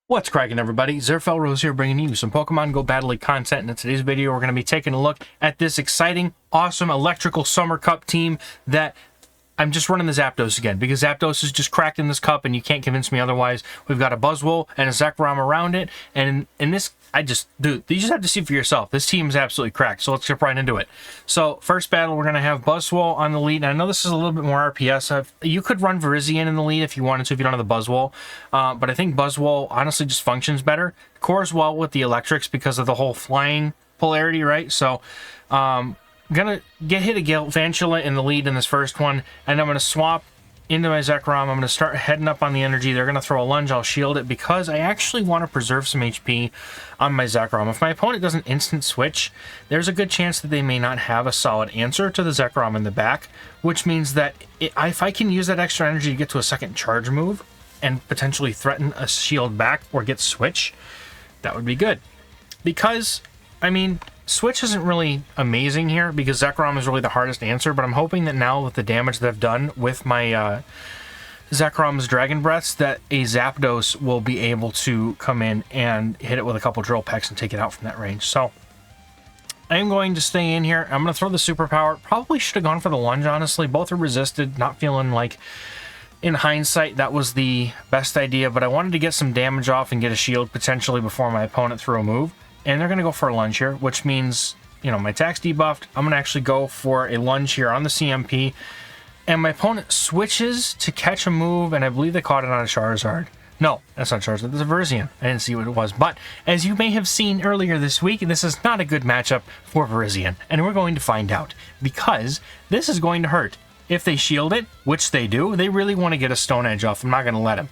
What's cracking, everybody? XehrFelrose here, bringing you some Pokemon Go Battle League content. And in today's video, we're going to be taking a look at this exciting, awesome Electrical Summer Cup team that I'm just running the Zapdos again, because Zapdos is just cracked in this cup, and you can't convince me otherwise. We've got a Buzzwole and a Zekrom around it, and in this, dude, you just have to see for yourself. This team is absolutely cracked, so let's get right into it. So, first battle, we're going to have Buzzwole on the lead, and I know this is a little bit more RPS. You could run Virizion in the lead if you wanted to, if you don't have the Buzzwole, but I think Buzzwole honestly just functions better. Cores well with the electrics because of the whole flying polarity, right? So, gonna get hit a Galvantula in the lead in this first one, and I'm gonna swap into my Zekrom. I'm gonna start heading up on the energy. They're gonna throw a lunge. I'll shield it because I actually want to preserve some HP on my Zekrom. If my opponent doesn't instant switch, there's a good chance that they may not have a solid answer to the Zekrom in the back, which means that if I can use that extra energy to get to a second charge move and potentially threaten a shield back or get switch, that would be good. Because, I mean, switch isn't really amazing here because Zekrom is really the hardest answer, but I'm hoping that now with the damage that I've done with my Zekrom's Dragon Breaths, that a Zapdos will be able to come in and hit it with a couple Drill Pecks and take it out from that range. So I am going to stay in here. I'm going to throw the Superpower. Probably should have gone for the lunge, honestly. Both are resisted, not feeling like, in hindsight, that was the best idea, but I wanted to get some damage off and get a shield potentially before my opponent threw a move. And they're going to go for a lunge here, which means, you know, my attack's debuffed. I'm going to actually go for a lunge here on the CMP. And my opponent switches to catch a move, and I believe they caught it on a Charizard. No, that's not Charizard. That's a Virizion. I didn't see what it was. But as you may have seen earlier this week, this is not a good matchup for Virizion. And we're going to find out, because this is going to hurt. If they shield it, which they do, they really want to get a Stone Edge off. I'm not going to let them.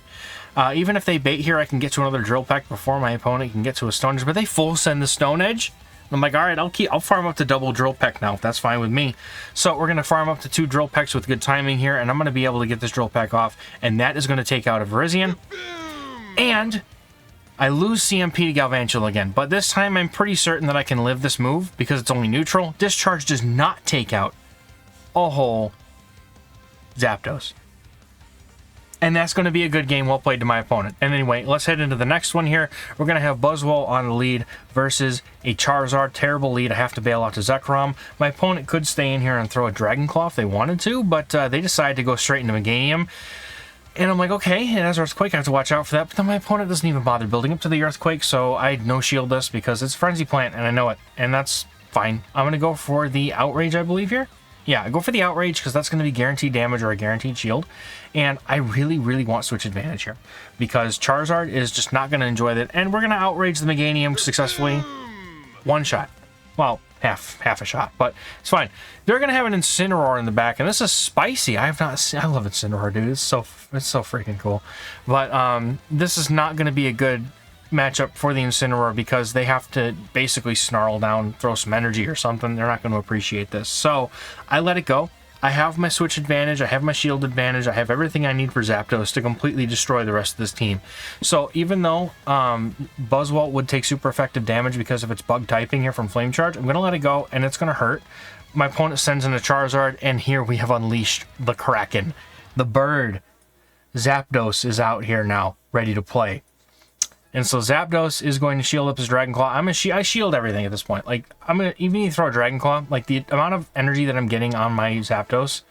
Even if they bait here, I can get to another Drill Peck before my opponent can get to a Stone Edge, but they full send the Stone Edge. I'm like, all right, I'll farm up to double Drill Peck now. That's fine with me. So we're going to farm up to 2 Drill Pecks with good timing here, and I'm going to be able to get this Drill Peck off, and that is going to take out a Virizion. And I lose CMP to Galvantula again, but this time I'm pretty certain that I can live this move because it's only neutral. Discharge does not take out a whole Zapdos. And that's going to be a good game, well played to my opponent. And anyway, let's head into the next one here. We're going to have Buzzwole on the lead versus a Charizard. Terrible lead. I have to bail out to Zekrom. My opponent could stay in here and throw a Dragon Claw if they wanted to, but they decided to go straight into Meganium. And I'm like, okay, it has Earthquake. I have to watch out for that. But then my opponent doesn't even bother building up to the Earthquake, so I no-shield this because it's Frenzy Plant, and I know it. And that's fine. I'm going to go for the Outrage, I believe, here. Yeah, I go for the Outrage because that's going to be guaranteed damage or a guaranteed shield. And I really, really want Switch Advantage here because Charizard is just not going to enjoy that. And we're going to Outrage the Meganium successfully. One shot. Well, half a shot, but it's fine. They're going to have an Incineroar in the back, and this is spicy. I love Incineroar, dude. It's so freaking cool. But this is not going to be a good matchup for the Incineroar because they have to basically snarl down, throw some energy or something. They're not going to appreciate this. So I let it go. I have my Switch Advantage. I have my Shield Advantage. I have everything I need for Zapdos to completely destroy the rest of this team. So even though Buzzwole would take super effective damage because of its bug typing here from Flame Charge, I'm going to let it go, and it's going to hurt. My opponent sends in a Charizard, and here we have unleashed the Kraken. The bird. Zapdos is out here now, ready to play. And so Zapdos is going to shield up his Dragon Claw. I shield everything at this point. Like, I'm gonna even if you throw a Dragon Claw, like the amount of energy that I'm getting on my Zapdos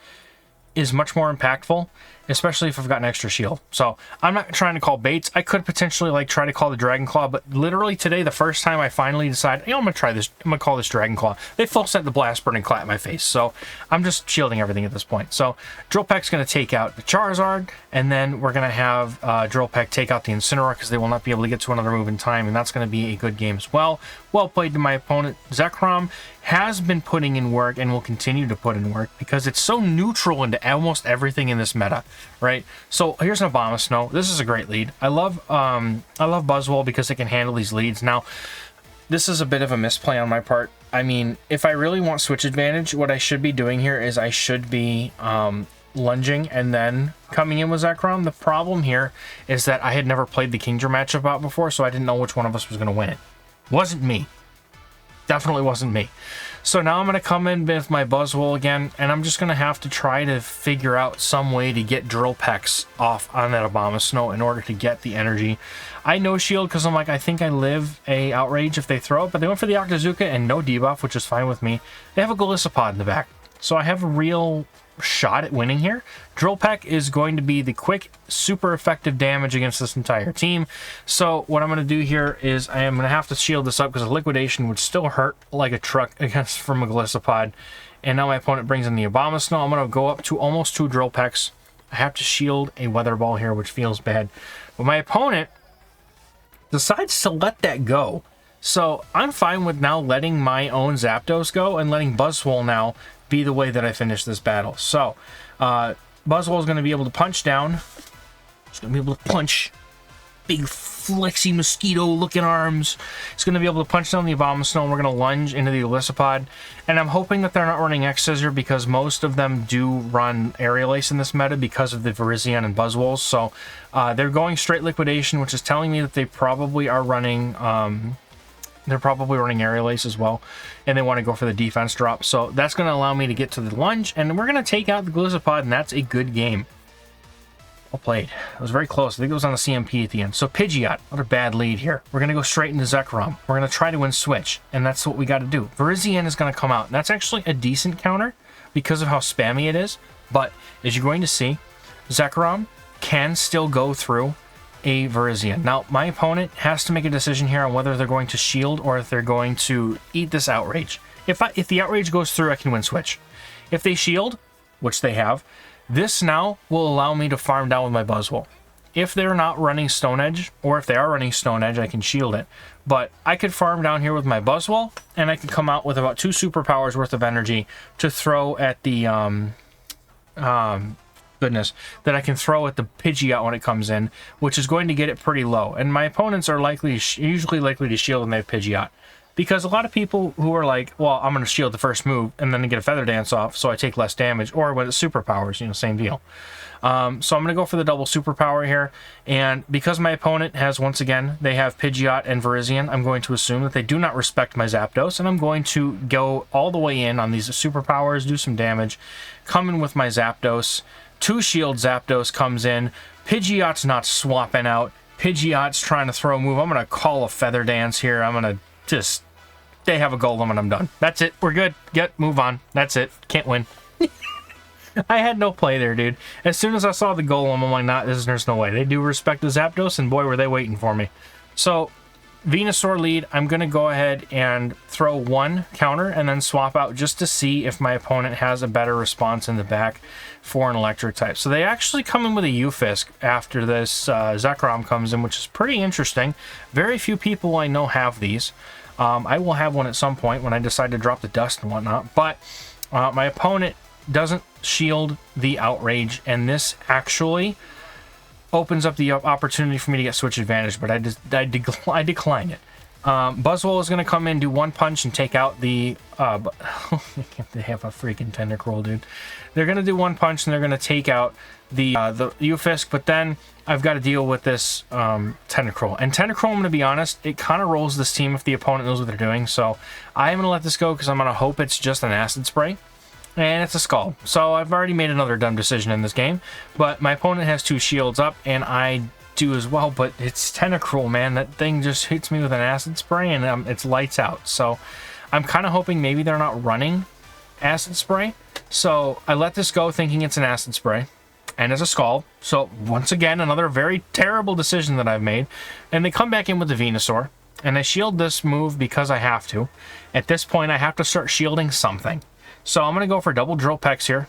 is much more impactful, especially if I've got an extra shield. So I'm not trying to call baits. I could potentially like try to call the Dragon Claw, but literally today, the first time I finally decided, hey, I'm gonna try this. I'm gonna call this Dragon Claw. They full sent the Blast Burn and clap in my face. So I'm just shielding everything at this point. So Drill Peck's gonna take out the Charizard, and then we're gonna have Drill Peck take out the Incineroar because they will not be able to get to another move in time, and that's gonna be a good game as well. Well played to my opponent. Zekrom has been putting in work and will continue to put in work because it's so neutral into almost everything in this meta, right? So here's an Abomasnow. This is a great lead. I love Buzzwole because it can handle these leads. Now, this is a bit of a misplay on my part. I mean, if I really want Switch Advantage, what I should be doing here is I should be lunging and then coming in with Zekrom. The problem here is that I had never played the Kingdra matchup out before, so I didn't know which one of us was going to win it. Wasn't me. Definitely wasn't me. So now I'm going to come in with my Buzzwole again, and I'm just going to have to try to figure out some way to get Drill Pecks off on that Abomasnow in order to get the energy. I no shield because I'm like, I think I live a Outrage if they throw it, but they went for the Octazooka and no debuff, which is fine with me. They have a Golisopod in the back, so I have a real shot at winning here. Drill Peck is going to be the quick, super effective damage against this entire team. So what I'm going to do here is I am going to have to shield this up because a Liquidation would still hurt like a truck against from a Golisopod. And now my opponent brings in the Abomasnow. I'm going to go up to almost 2 Drill Pecks. I have to shield a Weather Ball here, which feels bad. But my opponent decides to let that go. So I'm fine with now letting my own Zapdos go and letting Buzzwole now be the way that I finish this battle. So, Buzzwole is going to be able to punch down. It's going to be able to punch. Big flexy mosquito-looking arms. It's going to be able to punch down the Abomasnow, and we're going to lunge into the Golisopod. And I'm hoping that they're not running X-Scissor because most of them do run Aerial Ace in this meta because of the Virizion and Buzzwoles. So, they're going straight Liquidation, which is telling me that they probably are running... they're probably running Aerial Ace as well, and they want to go for the defense drop. So that's going to allow me to get to the lunge, and we're going to take out the Golisopod, and that's a good game. Well played. It was very close. I think it was on the CMP at the end. So Pidgeot, another bad lead here. We're going to go straight into Zekrom. We're going to try to win Switch, and that's what we got to do. Virizion is going to come out, and that's actually a decent counter because of how spammy it is. But as you're going to see, Zekrom can still go through a Virizion. Now, my opponent has to make a decision here on whether they're going to shield or if they're going to eat this Outrage. If the Outrage goes through, I can win Switch. If they shield, which they have, this now will allow me to farm down with my Buzzwole. If they're not running Stone Edge, or if they are running Stone Edge, I can shield it. But I could farm down here with my Buzzwole, and I could come out with about 2 superpowers worth of energy to throw at the that I can throw at the Pidgeot when it comes in, which is going to get it pretty low. And my opponents are usually likely to shield when they have Pidgeot. Because a lot of people who are like, well, I'm going to shield the first move and then get a Feather Dance off so I take less damage, or when it's superpowers, you know, same deal. So I'm going to go for the double superpower here, and because my opponent has, once again, they have Pidgeot and Virizion, I'm going to assume that they do not respect my Zapdos, and I'm going to go all the way in on these superpowers, do some damage, come in with my Zapdos. 2 shield Zapdos comes in. Pidgeot's not swapping out. Pidgeot's trying to throw a move. I'm going to call a Feather Dance here. I'm going to just... They have a Golem and I'm done. That's it. We're good. Move on. That's it. Can't win. I had no play there, dude. As soon as I saw the Golem, I'm like, there's no way. They do respect the Zapdos, and boy, were they waiting for me. So, Venusaur lead, I'm going to go ahead and throw 1 counter and then swap out just to see if my opponent has a better response in the back for an electric type. So they actually come in with a Ufisk after this Zekrom comes in, which is pretty interesting. Very few people I know have these. I will have one at some point when I decide to drop the dust and whatnot, but my opponent doesn't shield the Outrage, and this actually opens up the opportunity for me to get Switch Advantage, but I decline it. Buzzwole is going to come in, do 1 punch, and take out the... they have a freaking Tentacruel, dude. They're going to do 1 punch, and they're going to take out the Ufisk, but then I've got to deal with this Tentacruel. And Tentacruel, I'm going to be honest, it kind of rolls this team if the opponent knows what they're doing, so I am going to let this go because I'm going to hope it's just an Acid Spray. And it's a Scald. So I've already made another dumb decision in this game. But my opponent has 2 shields up, and I do as well. But it's Tentacruel, man. That thing just hits me with an Acid Spray, and it's lights out. So I'm kind of hoping maybe they're not running Acid Spray. So I let this go thinking it's an Acid Spray. And it's a Scald. So once again, another very terrible decision that I've made. And they come back in with the Venusaur. And I shield this move because I have to. At this point, I have to start shielding something. So I'm going to go for double Drill Pecks here.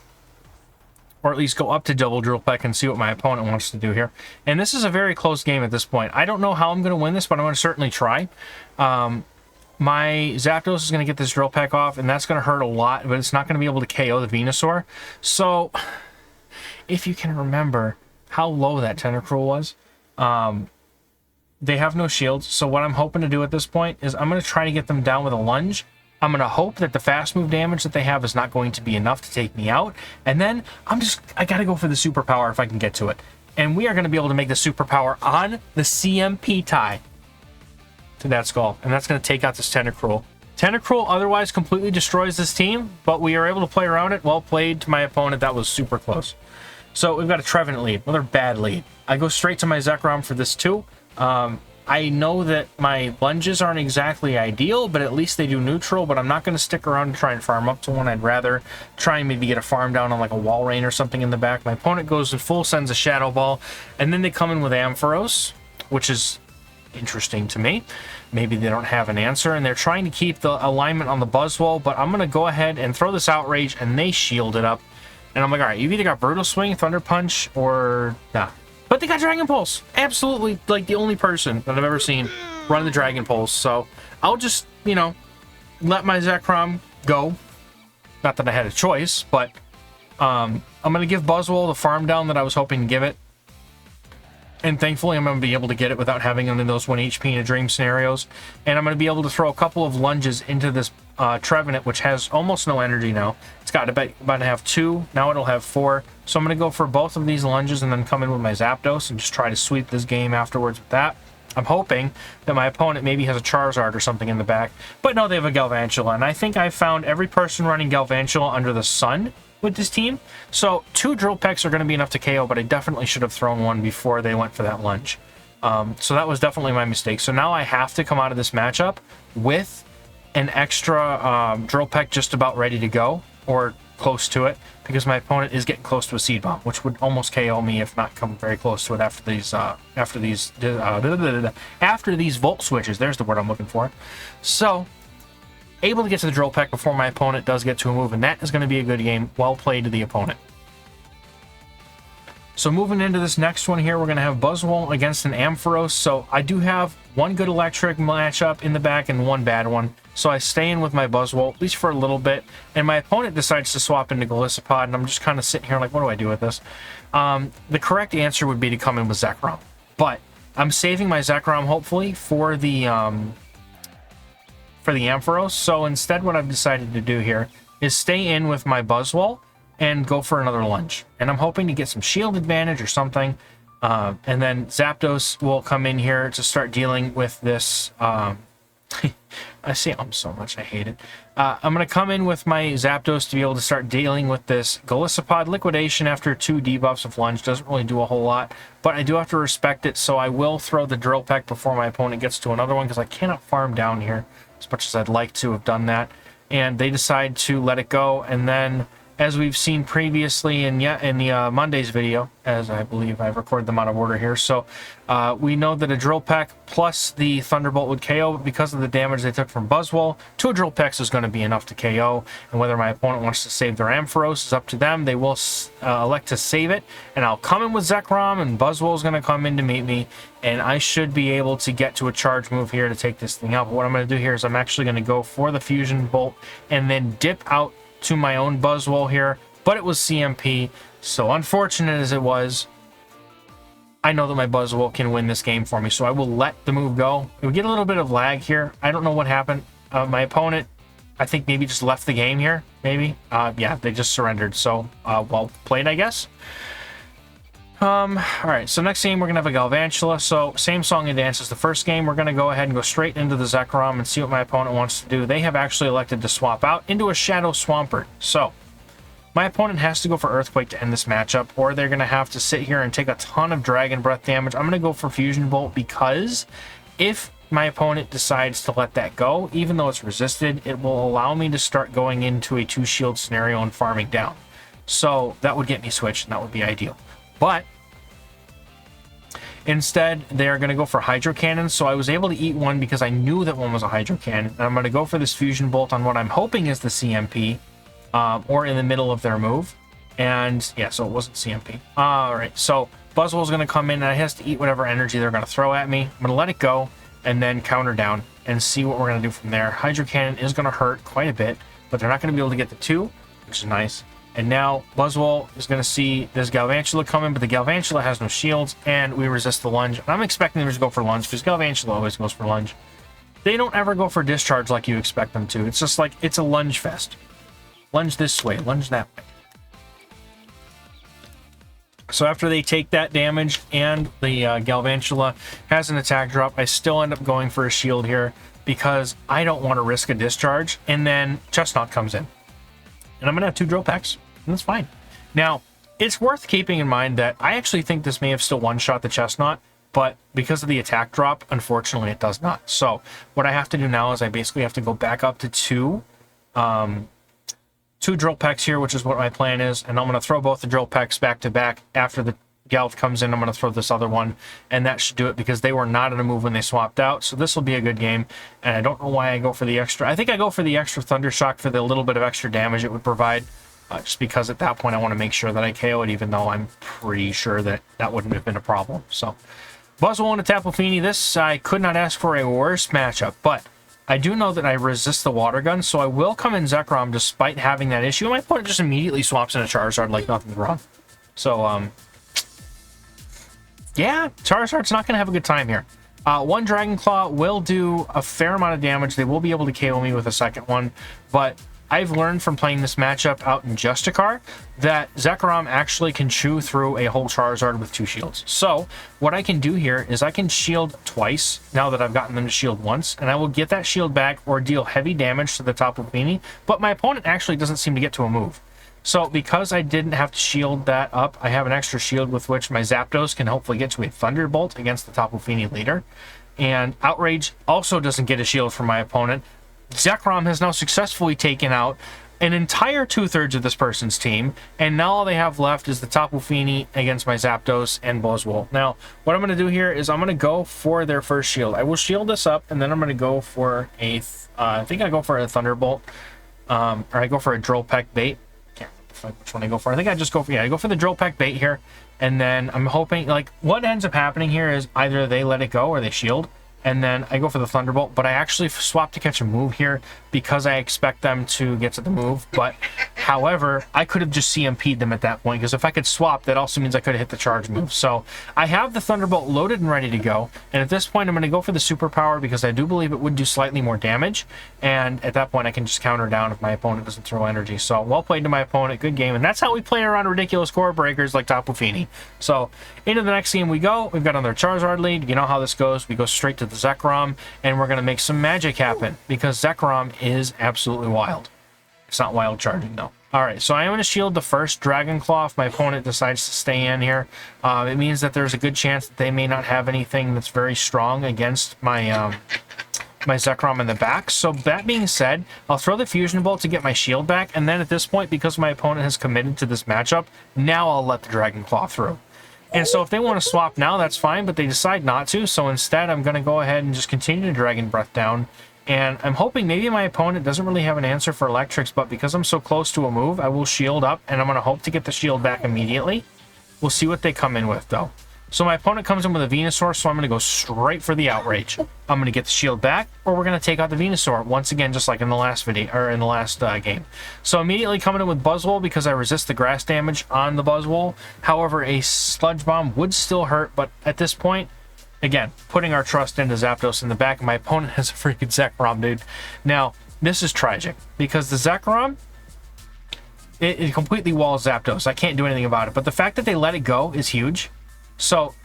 Or at least go up to double Drill Peck and see what my opponent wants to do here. And this is a very close game at this point. I don't know how I'm going to win this, but I'm going to certainly try. My Zapdos is going to get this Drill Peck off, and that's going to hurt a lot, but it's not going to be able to KO the Venusaur. So, if you can remember how low that Tentacruel was, they have no shields. So what I'm hoping to do at this point is I'm going to try to get them down with a lunge. I'm going to hope that the fast move damage that they have is not going to be enough to take me out. And then I got to go for the superpower if I can get to it. And we are going to be able to make the superpower on the CMP tie to that Skull. And that's going to take out this Tentacruel. Tentacruel otherwise completely destroys this team, but we are able to play around it. Well played to my opponent. That was super close. So we've got a Trevenant lead, another bad lead. I go straight to my Zekrom for this too. I know that my lunges aren't exactly ideal, but at least they do neutral, but I'm not going to stick around to try and farm up to one. I'd rather try and maybe get a farm down on like a Wall Rain or something in the back. My opponent goes in full, sends a Shadow Ball, and then they come in with XehrFelrose, which is interesting to me. Maybe they don't have an answer, and they're trying to keep the alignment on the Buzzwole, but I'm going to go ahead and throw this Outrage, and they shield it up. And I'm like, all right, you've either got Brutal Swing, Thunder Punch, or nah. But they got Dragon Pulse. Absolutely, like the only person that I've ever seen run the Dragon Pulse. So I'll just, you know, let my Zekrom go. Not that I had a choice, but I'm going to give Buzzwole the farm down that I was hoping to give it. And thankfully, I'm going to be able to get it without having any of those 1 HP in a dream scenarios. And I'm going to be able to throw a couple of lunges into this Trevenant, which has almost no energy now. It's got about to have 2. Now it'll have 4. So I'm going to go for both of these lunges and then come in with my Zapdos and just try to sweep this game afterwards with that. I'm hoping that my opponent maybe has a Charizard or something in the back. But no, they have a Galvantula. And I think I found every person running Galvantula under the sun with this team. So 2 Drill Pecks are going to be enough to KO, but I definitely should have thrown one before they went for that lunge. So that was definitely my mistake. So now I have to come out of this matchup with an extra Drill Peck just about ready to go, or close to it, because my opponent is getting close to a Seed Bomb, which would almost KO me if not come very close to it after these Volt switches. There's the word I'm looking for. So able to get to the Drill Peck before my opponent does get to a move, and that is going to be a good game. Well played to the opponent. So moving into this next one here, we're going to have Buzzwole against an Ampharos. So I do have one good electric matchup in the back and one bad one. So I stay in with my Buzzwole, at least for a little bit. And my opponent decides to swap into Golisopod, and I'm just kind of sitting here like, what do I do with this? The correct answer would be to come in with Zekrom. But I'm saving my Zekrom, hopefully, for the Ampharos. So instead, what I've decided to do here is stay in with my Buzzwole and go for another lunge. And I'm hoping to get some shield advantage or something. And then Zapdos will come in here to start dealing with this. I say so much, I hate it. I'm going to come in with my Zapdos to be able to start dealing with this Golisopod. Liquidation after 2 debuffs of lunge doesn't really do a whole lot, but I do have to respect it, so I will throw the Drill Peck before my opponent gets to another one, because I cannot farm down here as much as I'd like to have done that. And they decide to let it go, and then, as we've seen previously in the Monday's video, as I believe I've recorded them out of order here, so we know that a Drill Peck plus the Thunderbolt would KO, but because of the damage they took from Buzzwole, 2 Drill Pecks is going to be enough to KO, and whether my opponent wants to save their Ampharos is up to them. They will elect to save it, and I'll come in with Zekrom, and Buzzwole is going to come in to meet me, and I should be able to get to a charge move here to take this thing out. But what I'm going to do here is I'm actually going to go for the Fusion Bolt, and then dip out to my own Buzzwole here, but it was CMP, so unfortunate as it was, I know that my Buzzwole can win this game for me, so I will let the move go. We get a little bit of lag here. I don't know what happened. My opponent, I think, maybe just left the game here, maybe. Yeah, they just surrendered, so well played, I guess. All right, so next game we're gonna have a Galvantula. So same song and dance as the first game. We're gonna go ahead and go straight into the Zekrom and see what my opponent wants to do. They have actually elected to swap out into a Shadow Swampert. So my opponent has to go for Earthquake to end this matchup, or they're gonna have to sit here and take a ton of Dragon Breath damage. I'm gonna go for Fusion Bolt, because if my opponent decides to let that go, even though it's resisted, it will allow me to start going into a 2-shield scenario and farming down. So that would get me switched, and that would be ideal. But instead, they're going to go for Hydro Cannon, so I was able to eat one because I knew that one was a Hydro Cannon. And I'm going to go for this Fusion Bolt on what I'm hoping is the CMP, or in the middle of their move. And yeah, so it wasn't CMP. All right, so Buzzwole's going to come in, and it has to eat whatever energy they're going to throw at me. I'm going to let it go, and then counter down, and see what we're going to do from there. Hydro Cannon is going to hurt quite a bit, but they're not going to be able to get the 2, which is nice. And now Buzzwole is going to see this Galvantula coming, but the Galvantula has no shields, and we resist the lunge. And I'm expecting them to go for lunge, because Galvantula always goes for lunge. They don't ever go for discharge like you expect them to. It's just like, it's a lunge fest. Lunge this way, lunge that way. So after they take that damage, and the Galvantula has an attack drop, I still end up going for a shield here. because I don't want to risk a discharge, and then Chestnut comes in. And I'm going to have 2 drill packs, and that's fine. Now, it's worth keeping in mind that I actually think this may have still one-shot the Chestnut, but because of the attack drop, unfortunately, it does not. So what I have to do now is I basically have to go back up to 2 drill packs here, which is what my plan is, and I'm going to throw both the drill packs back to back. After the Gelth comes in, I'm going to throw this other one, and that should do it because they were not in a move when they swapped out. So this will be a good game, and I don't know why I go for the extra. I think I go for the extra Thunder Shock for the little bit of extra damage it would provide, just because at that point I want to make sure that I KO it, even though I'm pretty sure that that wouldn't have been a problem. So Buzzwole and a Tapu Fini. This, I could not ask for a worse matchup, but I do know that I resist the Water Gun, so I will come in Zekrom despite having that issue. My opponent just immediately swaps in a Charizard like nothing's wrong. So, yeah, Charizard's not going to have a good time here. 1 Dragon Claw will do a fair amount of damage. They will be able to KO me with a second one, but I've learned from playing this matchup out in Justicar that Zekrom actually can chew through a whole Charizard with 2 shields. So what I can do here is I can shield twice now that I've gotten them to shield once, and I will get that shield back or deal heavy damage to the Tapu Fini, but my opponent actually doesn't seem to get to a move. So because I didn't have to shield that up, I have an extra shield with which my Zapdos can hopefully get to a Thunderbolt against the Tapu Fini later. And Outrage also doesn't get a shield from my opponent. Zekrom has now successfully taken out an entire 2/3 of this person's team, and now all they have left is the Tapu Fini against my Zapdos and Buzzwole. Now, what I'm going to do here is I'm going to go for their first shield. I will shield this up, and then I'm going to go for a, I think I go for a Thunderbolt, or I go for a Drill Peck Bait. Can't remember which one I go for. I think I just go for, yeah, I go for the Drill Peck Bait here, and then I'm hoping, like, what ends up happening here is either they let it go or they shield, and then I go for the Thunderbolt, but I actually swap to catch a move here because I expect them to get to the move. But however, I could have just CMP'd them at that point, because if I could swap, that also means I could have hit the charge move. So I have the Thunderbolt loaded and ready to go, and at this point I'm going to go for the Superpower because I do believe it would do slightly more damage, and at that point I can just counter down if my opponent doesn't throw energy. So well played to my opponent, good game, and that's how we play around ridiculous core breakers like Tapu Fini. So into the next game we go. We've got another Charizard lead. You know how this goes. We go straight to the Zekrom, and we're going to make some magic happen because Zekrom is absolutely wild. It's not wild charging though. Alright, so I am going to shield the first Dragon Claw if my opponent decides to stay in here. It means that there's a good chance that they may not have anything that's very strong against my my Zekrom in the back. So that being said, I'll throw the Fusion Bolt to get my shield back, and then at this point, because my opponent has committed to this matchup, now I'll let the Dragon Claw through. And so if they want to swap now, that's fine, but they decide not to, so instead I'm going to go ahead and just continue to Dragon Breath down. And I'm hoping maybe my opponent doesn't really have an answer for Electrics, but because I'm so close to a move, I will shield up, and I'm going to hope to get the shield back immediately. We'll see what they come in with, though. So my opponent comes in with a Venusaur, so I'm going to go straight for the Outrage. I'm going to get the shield back, or we're going to take out the Venusaur, once again, just like in the last video, or in the last game. So immediately coming in with Buzzwole, because I resist the grass damage on the Buzzwole. However, a Sludge Bomb would still hurt, but at this point, again, putting our trust into Zapdos in the back, my opponent has a freaking Zekrom, dude. Now, this is tragic, because the Zekrom, it completely walls Zapdos. I can't do anything about it, but the fact that they let it go is huge. So,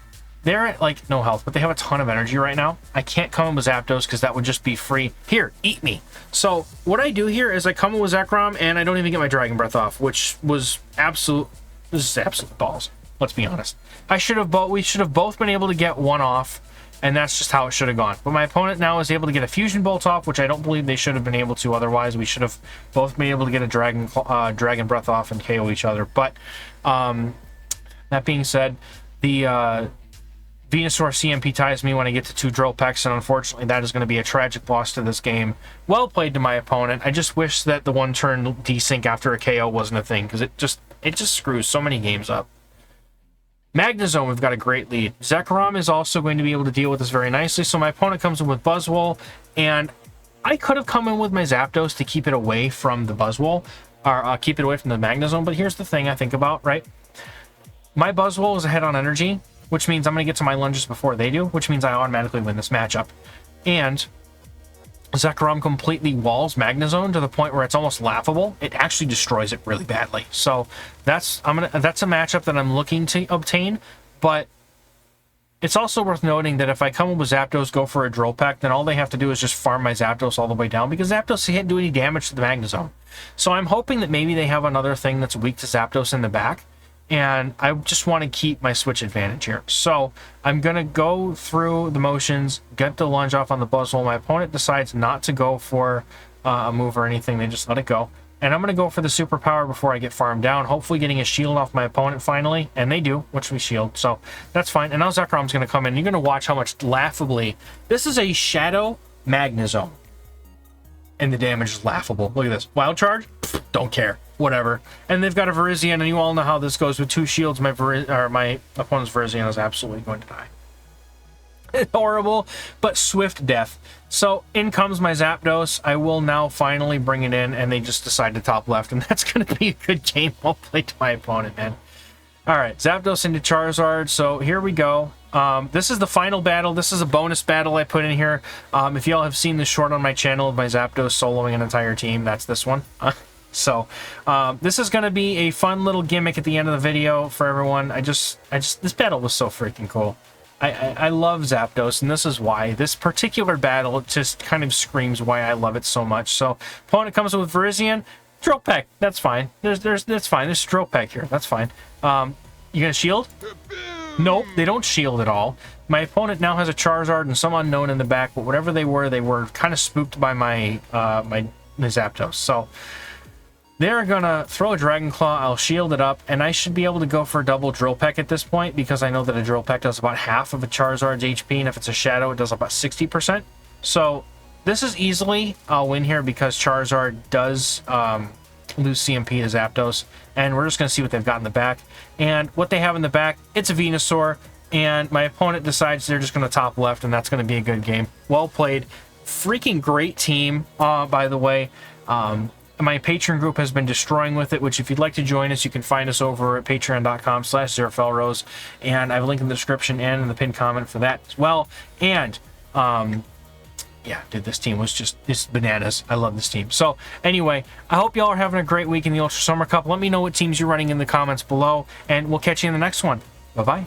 they're at, like, no health, but they have a ton of energy right now. I can't come in with Zapdos, because that would just be free. Here, eat me. So, what I do here is I come in with Zekrom, and I don't even get my Dragon Breath off, which was absolute... This is absolute balls. Let's be honest. We should have both been able to get one off, and that's just how it should have gone. But my opponent now is able to get a Fusion Bolt off, which I don't believe they should have been able to. Otherwise, we should have both been able to get a Dragon Breath off and KO each other. But that being said, the Venusaur CMP ties me when I get to 2 Drill Pecks, and unfortunately that is going to be a tragic loss to this game. Well played to my opponent. I just wish that the one-turn desync after a KO wasn't a thing, because it just screws so many games up. Magnezone, we've got a great lead. Zekrom is also going to be able to deal with this very nicely, so my opponent comes in with Buzzwole, and I could have come in with my Zapdos to keep it away from the Buzzwole, or keep it away from the Magnezone, but here's the thing I think about, right? My Buzzwole is ahead on energy, which means I'm going to get to my lunges before they do, which means I automatically win this matchup. And Zekrom completely walls Magnezone to the point where it's almost laughable. It actually destroys it really badly. So that's a matchup that I'm looking to obtain, but it's also worth noting that if I come up with Zapdos, go for a Drill Peck, then all they have to do is just farm my Zapdos all the way down, because Zapdos can't do any damage to the Magnezone. So I'm hoping that maybe they have another thing that's weak to Zapdos in the back, and I just want to keep my switch advantage here. So I'm going to go through the motions, get the lunge off on the Buzzwole. My opponent decides not to go for a move or anything. They just let it go. And I'm going to go for the superpower before I get farmed down, hopefully getting a shield off my opponent finally. And they do, which we shield, so that's fine. And now Zekrom's going to come in. You're going to watch how much laughably... This is a Shadow Magnezone. And the damage is laughable. Look at this. Wild Charge? Pfft, don't care. Whatever. And they've got a Virizion, and you all know how this goes with 2 shields. My opponent's Virizion is absolutely going to die. Horrible, but swift death. So in comes my Zapdos. I will now finally bring it in, and they just decide to top left, and that's going to be a good game. Well played to my opponent, man. All right, Zapdos into Charizard. So here we go. This is the final battle. This is a bonus battle I put in here. If y'all have seen the short on my channel of my Zapdos soloing an entire team, that's this one. So this is going to be a fun little gimmick at the end of the video for everyone. This battle was so freaking cool. I love Zapdos, and this is why. This particular battle just kind of screams why I love it so much. So, opponent comes with Virizion, Drill Peck. That's fine. That's fine. There's Drill Peck here. That's fine. You gonna shield? Nope, they don't shield at all. My opponent now has a Charizard and some unknown in the back, but whatever they were kind of spooked by my my Zapdos. So they're gonna throw a Dragon Claw, I'll shield it up, and I should be able to go for a double Drill Peck at this point, because I know that a Drill Peck does about half of a Charizard's HP, and if it's a Shadow, it does about 60%. So this is easily, I'll win here, because Charizard does lose CMP to Zapdos, and we're just gonna see what they've got in the back. And what they have in the back, it's a Venusaur, and my opponent decides they're just gonna top left, and that's gonna be a good game. Well played. Freaking great team, by the way. My Patreon group has been destroying with it, which if you'd like to join us, you can find us over at patreon.com/XehrFelrose, and I have a link in the description and in the pinned comment for that as well. And yeah, dude, this team was just, it's bananas. I love this team. So anyway, I hope y'all are having a great week in the Ultra Summer Cup. Let me know what teams you're running in the comments below, and we'll catch you in the next one. Bye-bye.